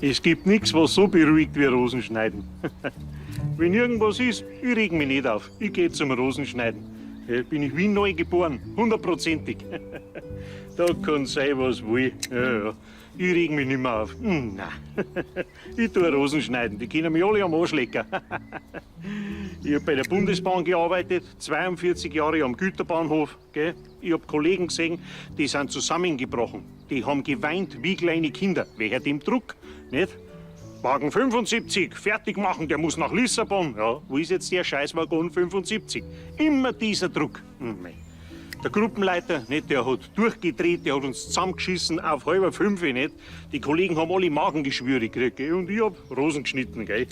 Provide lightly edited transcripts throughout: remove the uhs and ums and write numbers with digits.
Es gibt nichts, was so beruhigt wie Rosenschneiden. Wenn irgendwas ist, ich reg mich nicht auf. Ich gehe zum Rosenschneiden. Ja, bin ich wie neu geboren, 100%ig. Da kann sein, was will. Ja. Ich reg mich nicht mehr auf. Nein. Ich tue Rosenschneiden, die können mich alle am Arsch lecken. Ich habe bei der Bundesbahn gearbeitet, 42 Jahre am Güterbahnhof. Gell? Ich habe Kollegen gesehen, die sind zusammengebrochen. Die haben geweint wie kleine Kinder. Wegen dem Druck, nicht? Wagen 75, fertig machen, der muss nach Lissabon. Ja, wo ist jetzt der Scheißwagen 75? Immer dieser Druck. Der Gruppenleiter, nicht, der hat durchgedreht, der hat uns zusammengeschissen auf 4:30, nicht? Die Kollegen haben alle Magengeschwüre gekriegt, gell? Und ich hab Rosen geschnitten, gell?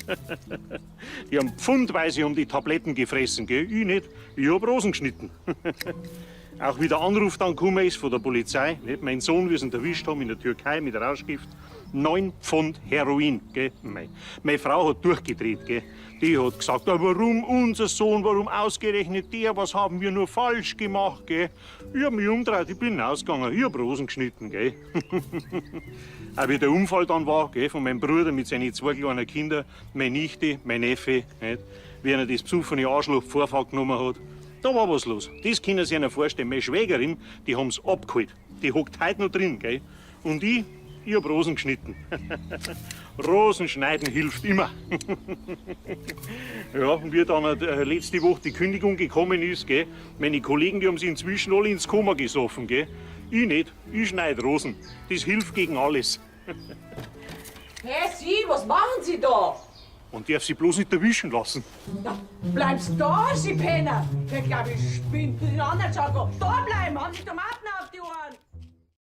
Die haben pfundweise um die Tabletten gefressen, gell? Ich nicht, ich hab Rosen geschnitten. Auch wie der Anruf dann gekommen ist von der Polizei, nicht? Mein Sohn, wir sind erwischt haben in der Türkei mit Rauschgift. 9 Pfund Heroin, gell? Meine Frau hat durchgedreht, gell? Die hat gesagt, warum unser Sohn, warum ausgerechnet der, was haben wir nur falsch gemacht, gell? Ich hab mich umgedreht, ich bin ausgegangen, ich hab Rosen geschnitten, gell? Auch wie der Unfall dann war, gell, von meinem Bruder mit seinen 2 kleinen Kindern, meine Nichte, mein Neffe, nicht? Wie er das besoffene Arschloch Vorfahrt genommen hat. Da war was los. Das können Sie sich vorstellen. Meine Schwägerin, die haben's abgeholt. Die hockt heute noch drin, gell? Und ich hab Rosen geschnitten. Rosenschneiden hilft immer. Ja, und wie dann letzte Woche die Kündigung gekommen ist, gell? Meine Kollegen, die haben sich inzwischen alle ins Koma gesoffen, gell? Ich nicht. Ich schneide Rosen. Das hilft gegen alles. Hey, Sie, was machen Sie da? Und darf sie bloß nicht erwischen lassen. Na, bleibst da, Sie Penner! Ich glaub, ich spinnt den anderen Schau. Da bleiben, haben Sie Tomaten